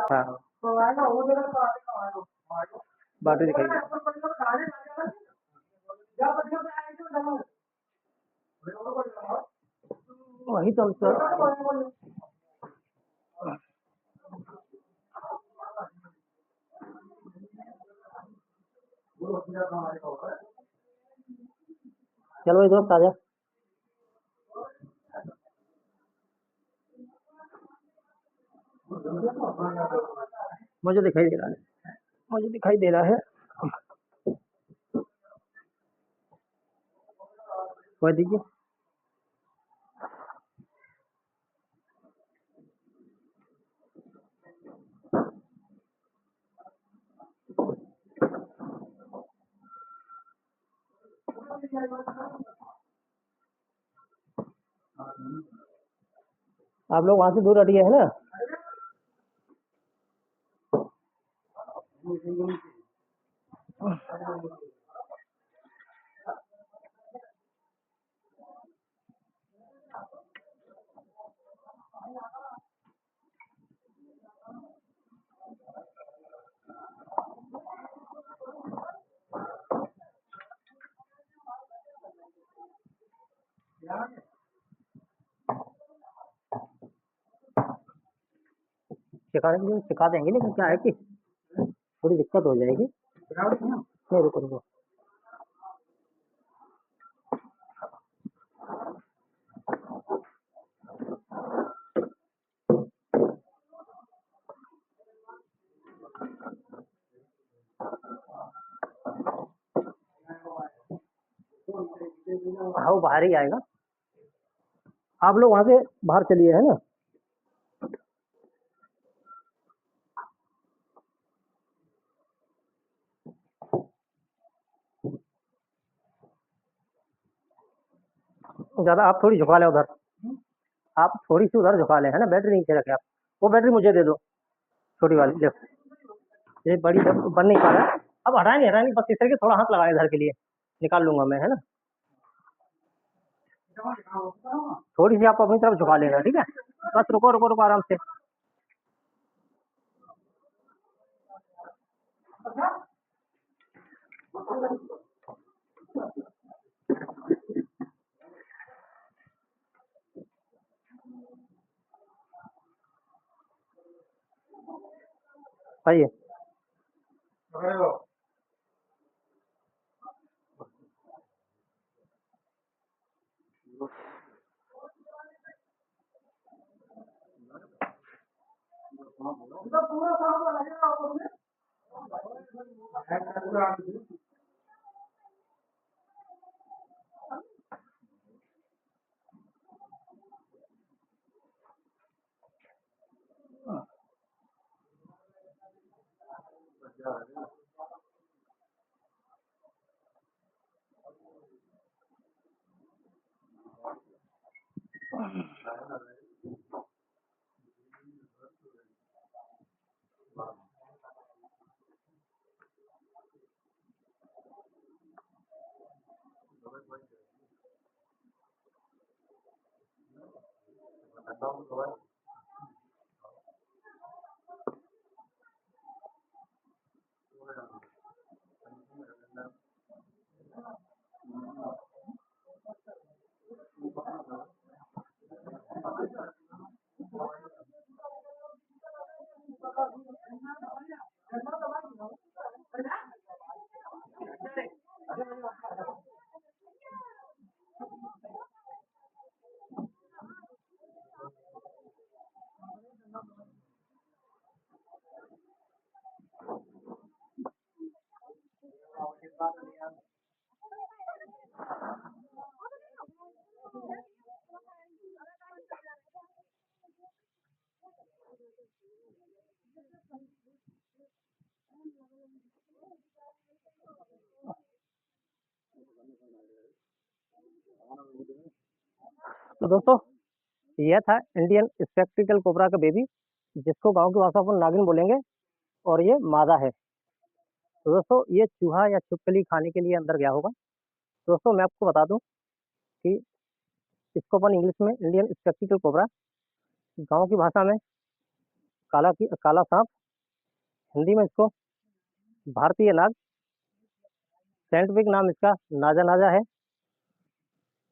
हाँ बाटू दिखाई दे वही तो चलो इधर ताजा मुझे दिखाई दे रहा है मुझे दिखाई दे रहा है कोई दीजिए आप लोग वहां से दूर हटिए है ना सिखाने के लिए सिखा देंगे लेकिन क्या है कि थोड़ी दिक्कत हो जाएगी नहीं रुको रुको हाँ वो बाहर ही आएगा आप लोग वहां से बाहर चलिए है ना ज्यादा आप थोड़ी झुका लें उधर आप थोड़ी सी उधर झुका लें है ना बैटरी नीचे रखे आप वो बैटरी मुझे दे दो छोटी वाली लेफ्ट ये बड़ी जब बन नहीं पा रहा है अब हटा नहीं बस इस तरह के थोड़ा हाथ लगाए इधर के लिए निकाल लूंगा मैं है ना थोड़ी सी आप अपनी तरफ झुका लेना ठीक है बस रुको रुको रुको आराम से आइए तो दोस्तों यह था इंडियन स्पेक्ट्रिकल कोबरा का बेबी जिसको गांव की भाषा पर नागिन बोलेंगे और ये मादा है तो दोस्तों ये चूहा या छिपकली खाने के लिए अंदर गया होगा दोस्तों मैं आपको बता दूं कि इसको अपन इंग्लिश में इंडियन स्पेक्टिकल कोबरा, गांव की भाषा में काला सांप, हिंदी में इसको भारतीय नाग, साइंटिफिक नाम इसका नाजा नाजा है।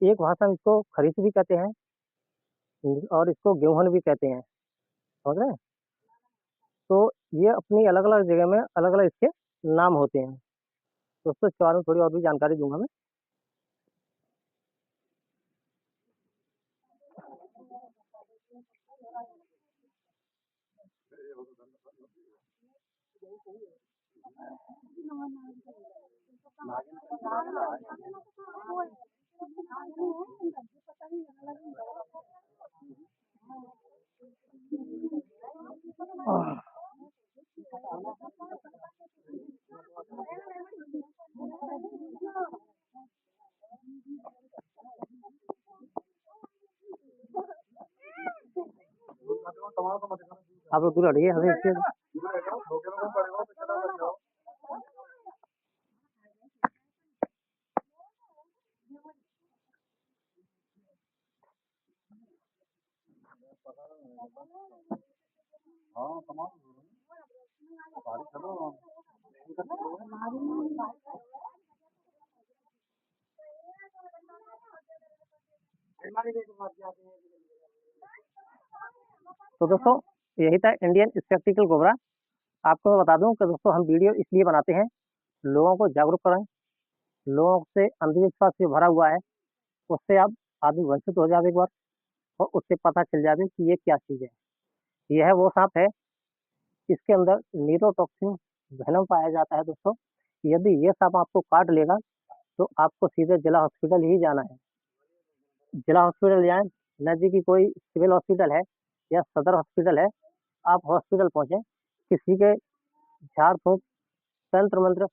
एक भाषा में इसको खरीस भी कहते हैं और इसको गेहून भी कहते हैं, समझ रहे हैं। तो ये अपनी अलग अलग जगह में अलग अलग इसके नाम होते हैं। दोस्तों इसके बारे में थोड़ी और भी जानकारी दूंगा मैं। आप लोग दूर हटिए हमें इससे। तो दोस्तों यही था इंडियन स्पेक्टिकल कोबरा। आपको मैं बता दूं कि दोस्तों हम वीडियो इसलिए बनाते हैं, लोगों को जागरूक कराएं, लोगों से अंधविश्वास से भरा हुआ है उससे आप आदमी वंचित हो जाए एक बार, और उससे पता चल जाए कि ये क्या चीज़ है। यह वो सांप है, इसके अंदर नीरोटॉक्सिन वेनम पाया जाता है। दोस्तों यदि ये सांप आपको काट लेगा तो आपको सीधे जिला हॉस्पिटल ही जाना है। जिला हॉस्पिटल जाएं, नज़दीकी कोई सिविल हॉस्पिटल है या सदर हॉस्पिटल है, आप हॉस्पिटल पहुंचे, किसी के झाड़ फूंक तंत्र मंत्र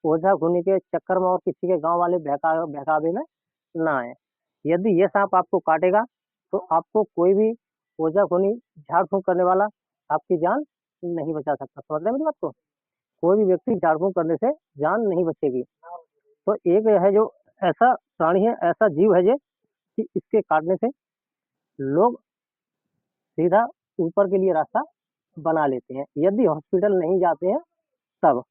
ओझा घुनी के चक्कर में और किसी के गांव वाले बहकावे में ना आए। यदि ये सांप आपको काटेगा तो आपको कोई भी ओझा घुनी झाड़ फूंक करने वाला आपकी जान नहीं बचा सकता। समझ रहे हैं मेरी बात को? कोई भी व्यक्ति झाड़ फूंक करने से जान नहीं बचेगी। तो एक है जो ऐसा प्राणी है, ऐसा जीव है जो कि इसके काटने से लोग सीधा ऊपर के लिए रास्ता बना लेते हैं, यदि हॉस्पिटल नहीं जाते हैं तब।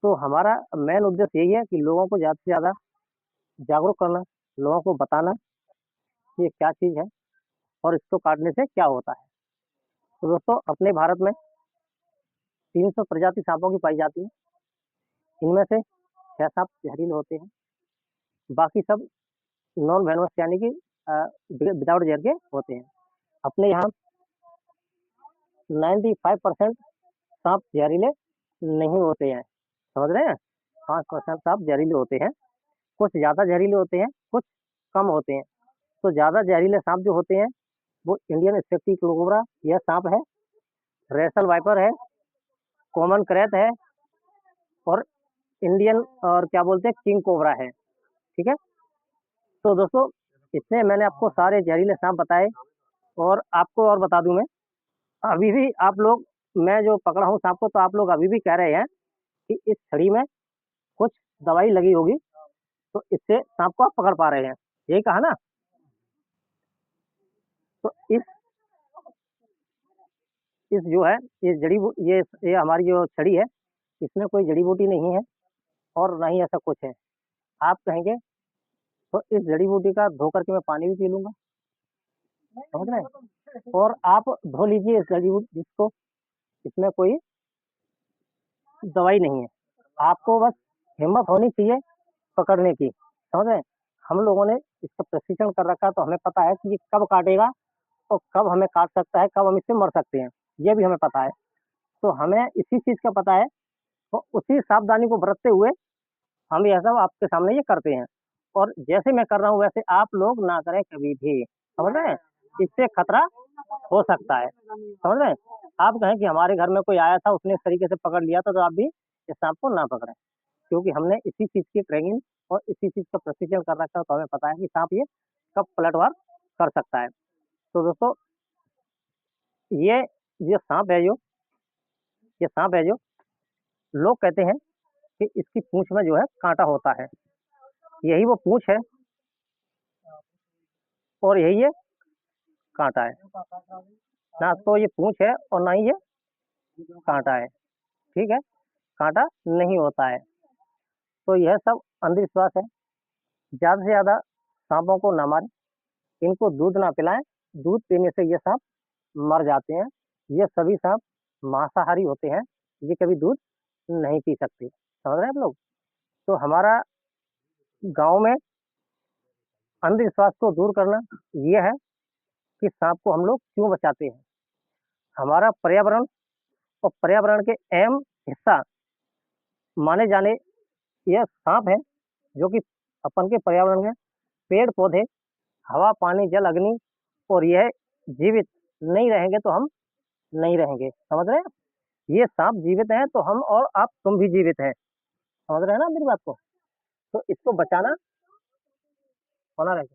तो हमारा मेन उद्देश्य यही है कि लोगों को ज़्यादा से ज़्यादा जागरूक करना, लोगों को बताना ये क्या चीज़ है और इसको काटने से क्या होता है। तो दोस्तों अपने भारत में 300 प्रजाति सांपों की पाई जाती है। इनमें से 6 सांप जहरीले होते हैं, बाकी सब नॉन वेनमस यानी कि विदाउट जहर के होते हैं। अपने यहाँ 95% सांप जहरीले नहीं होते हैं, समझ रहे हैं। 5% सांप जहरीले होते हैं, कुछ ज़्यादा जहरीले होते हैं, कुछ कम होते हैं। तो ज़्यादा जहरीले सांप जो होते हैं वो इंडियन स्पेक्टिकल कोबरा यह सांप है, रेसल वाइपर है, कॉमन क्रैत है और इंडियन और क्या बोलते हैं किंग कोबरा है। ठीक है। तो दोस्तों इसमें मैंने आपको सारे जहरीले सांप बताए, और आपको और बता दूं मैं, अभी भी आप लोग, मैं जो पकड़ा हूँ सांप को, तो आप लोग अभी भी कह रहे हैं कि इस छड़ी में कुछ दवाई लगी होगी, तो इससे सांप को आप पकड़ पा रहे हैं, यही कहा ना। तो इस जो है ये ये हमारी जो छड़ी है, इसमें कोई जड़ी बूटी नहीं है और ना ही ऐसा कुछ है। आप कहेंगे तो इस जड़ी बूटी का धो करके मैं पानी भी पी लूंगा, समझ रहे हैं। और आप धो लीजिए इस जड़ी बूटी जिसको, इसमें कोई दवाई नहीं है, आपको बस हिम्मत होनी चाहिए पकड़ने की, समझ रहे हैं। हम लोगों ने इसका प्रशिक्षण कर रखा है, तो हमें पता है कि ये कब काटेगा और कब हमें काट सकता है, कब हम इससे मर सकते हैं, ये भी हमें पता है। तो हमें इसी चीज का पता है, तो उसी सावधानी को बरतते हुए हम यह सब आपके सामने ये करते हैं। और जैसे मैं कर रहा हूँ वैसे आप लोग ना करें कभी भी, समझ रहे हैं, इससे खतरा हो सकता है, समझ रहे हैं। आप कहें कि हमारे घर में कोई आया था उसने इस तरीके से पकड़ लिया था, तो आप भी इस सांप को ना पकड़ें, क्योंकि हमने इसी चीज की ट्रेनिंग और इसी चीज का प्रशिक्षण कर रखा है, तो हमें पता है कि सांप ये कब पलटवार कर सकता है। तो दोस्तों ये जो सांप है जो ये सांप है जो लोग कहते हैं कि इसकी पूंछ में जो है कांटा होता है, यही वो पूंछ है और यही ये कांटा है। ना तो ये पूंछ है और ना ही ये कांटा है, ठीक है, कांटा नहीं होता है। तो यह सब अंधविश्वास है। ज़्यादा से ज़्यादा सांपों को ना मारें, इनको दूध ना पिलाएं, दूध पीने से ये सांप मर जाते हैं। ये सभी सांप मांसाहारी होते हैं, ये कभी दूध नहीं पी सकते, समझ रहे हैं आप लोग। तो हमारा गांव में अंधविश्वास को दूर करना ये है कि सांप को हम लोग क्यों बचाते हैं। हमारा पर्यावरण और पर्यावरण के अहम हिस्सा माने जाने यह सांप है, जो कि अपन के पर्यावरण में पेड़ पौधे, हवा, पानी, जल, अग्नि, और यह जीवित नहीं रहेंगे तो हम नहीं रहेंगे, समझ रहे हैं। ये सांप जीवित हैं तो हम और आप तुम भी जीवित हैं, समझ रहे हैं ना मेरी बात को। तो इसको बचाना होना रहेगा।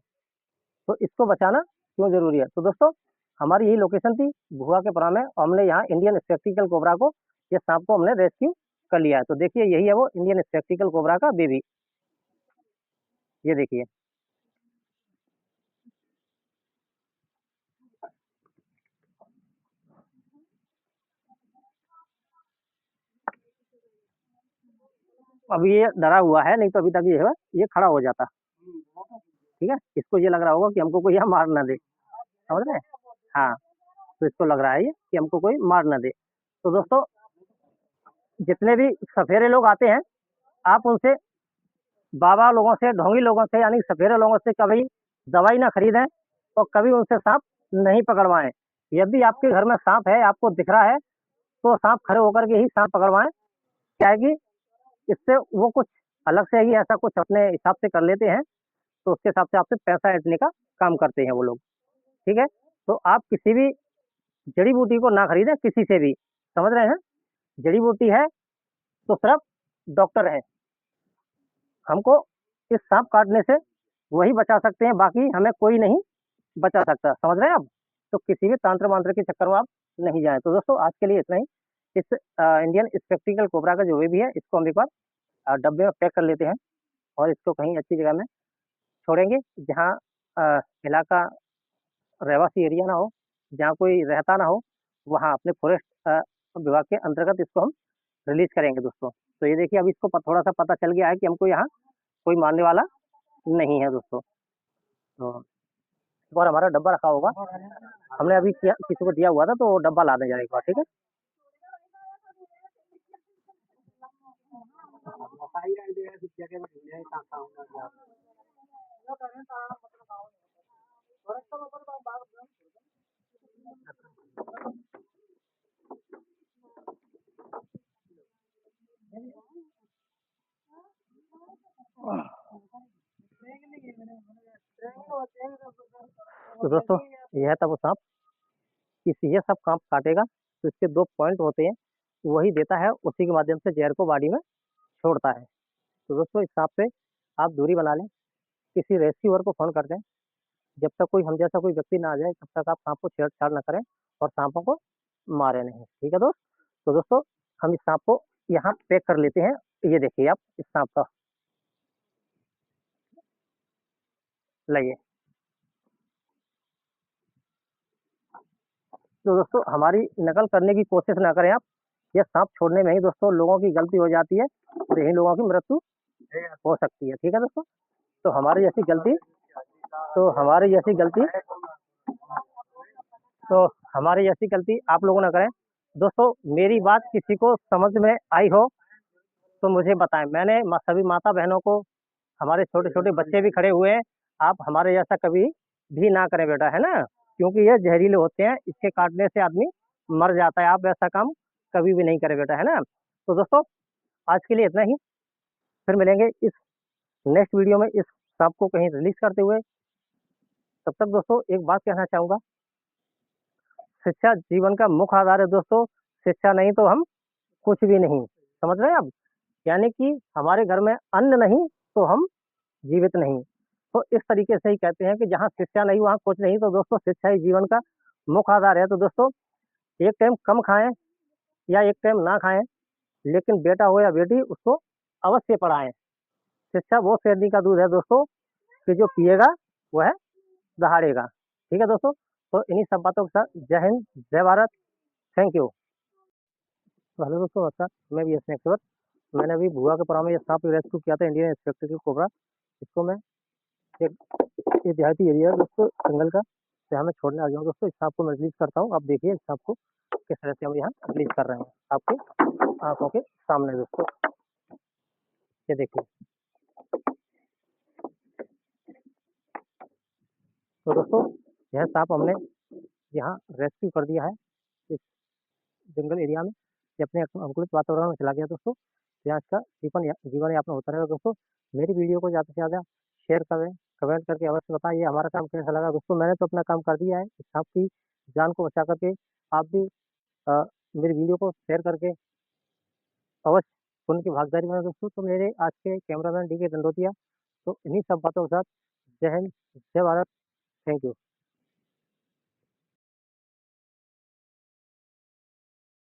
तो इसको बचाना क्यों जरूरी है। तो दोस्तों हमारी यही लोकेशन थी भुआ के परा में, और हमने यहाँ इंडियन स्पेक्टिकल कोबरा को, ये सांप को हमने रेस्क्यू कर लिया है। तो देखिए यही है वो इंडियन स्पेक्टिकल कोबरा का बेबी, ये देखिए। अभी ये डरा हुआ है, नहीं तो अभी तक ये खड़ा हो जाता, ठीक है। इसको ये लग रहा होगा कि हमको कोई यहाँ मार ना दे, समझ रहे हैं। हाँ, तो इसको लग रहा है ये कि हमको कोई मार ना दे। तो दोस्तों जितने भी सफेरे लोग आते हैं, आप उनसे, बाबा लोगों से, ढोंगी लोगों से, यानी सफेरे लोगों से कभी दवाई ना खरीदें और कभी उनसे सांप नहीं पकड़वाएं। यदि आपके घर में सांप है, आपको दिख रहा है, तो सांप खड़े होकर के ही सांप पकड़वाएं। क्या है कि इससे वो कुछ अलग से ही ऐसा कुछ अपने हिसाब से कर लेते हैं, तो उसके हिसाब से आपसे पैसा ऐंठने का काम करते हैं वो लोग, ठीक है। तो आप किसी भी जड़ी बूटी को ना खरीदें किसी से भी, समझ रहे हैं। जड़ी बूटी है तो सिर्फ डॉक्टर है, हमको इस सांप काटने से वही बचा सकते हैं, बाकी हमें कोई नहीं बचा सकता, समझ रहे हैं आप। तो किसी भी तांत्र मांत्र के चक्कर में आप नहीं जाएं। तो दोस्तों आज के लिए इतना ही। इस इंडियन स्पेक्टिकल कोबरा का जो भी है, इसको हम एक बार डब्बे में पैक कर लेते हैं और इसको कहीं अच्छी जगह में छोड़ेंगे, जहाँ इलाका रहवासी एरिया ना हो, जहाँ कोई रहता ना हो, वहाँ अपने फॉरेस्ट विभाग के अंतर्गत इसको हम रिलीज करेंगे दोस्तों। तो ये देखिए अभी इसको थोड़ा सा पता चल गया है कि हमको यहाँ कोई मारने वाला नहीं है दोस्तों। तो एक बार हमारा डब्बा रखा होगा, हमने अभी किसी को दिया हुआ था, तो वो डब्बा ला दे जाए एक बार, ठीक है। तो दोस्तों यह था वो सांप, ये सब सांप काटेगा तो इसके दो पॉइंट होते हैं, वही देता है, उसी के माध्यम से जहर को बॉडी में छोड़ता है। तो दोस्तों इस सांप से आप दूरी बना लें, किसी रेस्क्यूअर को फोन कर दें। जब तक कोई हम जैसा कोई व्यक्ति ना आ जाए, तब तक आप सांप को छेड़छाड़ ना करें और सांपों को मारे नहीं, ठीक है दोस्त। तो दोस्तों हम इस सांप को यहाँ पैक कर लेते हैं। ये देखिए आप इस सांप का, लाइए। तो दोस्तों हमारी नकल करने की कोशिश ना करें आप, ये सांप छोड़ने में ही दोस्तों लोगों की गलती हो जाती है और यही लोगों की मृत्यु हो सकती है, ठीक है दोस्तों। तो हमारी ऐसी गलती तो हमारी ऐसी गलती तो हमारी ऐसी गलती आप लोगों ना करें। दोस्तों मेरी बात किसी को समझ में आई हो तो मुझे बताएं। मैंने सभी माता बहनों को, हमारे छोटे छोटे बच्चे भी खड़े हुए हैं, आप हमारे जैसा कभी भी ना करें बेटा, है ना, क्योंकि ये जहरीले होते हैं, इसके काटने से आदमी मर जाता है। आप ऐसा काम कभी भी नहीं करें बेटा, है ना। तो दोस्तों आज के लिए इतना ही, फिर मिलेंगे इस नेक्स्ट वीडियो में इस सांप को कहीं रिलीज करते हुए। तब तक दोस्तों एक बात कहना चाहूँगा, शिक्षा जीवन का मुख्य आधार है दोस्तों। शिक्षा नहीं तो हम कुछ भी नहीं, समझ रहे हैं आप। यानी कि हमारे घर में अन्न नहीं तो हम जीवित नहीं। तो इस तरीके से ही कहते हैं कि जहाँ शिक्षा नहीं वहाँ कुछ नहीं। तो दोस्तों शिक्षा ही जीवन का मुख्य आधार है। तो दोस्तों एक टाइम कम खाएं या एक टाइम ना खाएं, लेकिन बेटा हो या बेटी उसको अवश्य पढ़ाएं। शिक्षा वो शेरनी का दूध है दोस्तों कि जो पिएगा वह दहाड़ेगा। ठीक है दोस्तों, तो इन्हीं सब बातों के साथ जय हिंद, जय भारत, थैंक यू। तो हेलो दोस्तों, नमस्कार, मैं भी स्नेक सेवर। मैंने अभी भुआ के पारा में ये सांप रेस्क्यू किया था, इंडियन स्पेक्टेकल कोबरा। इसको मैं एक ये देहाती एरिया है दोस्तों जंगल का, तो यहाँ मैं छोड़ने आ गया हूँ दोस्तों। इस सांप को मैं रिलीज करता हूँ। आप देखिए इस सांप को किस तरह से हम यहाँ रिलीज कर रहे हैं आपके आंखों के सामने दोस्तों। ये देखिए। तो दोस्तों यह सांप हमने यहाँ रेस्क्यू कर दिया है इस जंगल एरिया में। ये अपने अनुकूलित वातावरण में चला गया दोस्तों। तो यहाँ इसका जीवन यापन होता रहेगा दोस्तों। मेरी वीडियो को ज़्यादा से ज़्यादा शेयर करें, कमेंट करके अवश्य बताइए हमारा काम कैसा लगा दोस्तों। मैंने तो अपना काम कर दिया है, इस सांप की जान को बचा करके आप भी अ, मेरी वीडियो को शेयर करके अवश्य उनकी भागीदारी बने दोस्तों। तो मेरे आज के कैमरामैन डी के दंडोतिया। तो इन्हीं सब बातों के साथ जय हिंद, जय भारत, थैंक यू।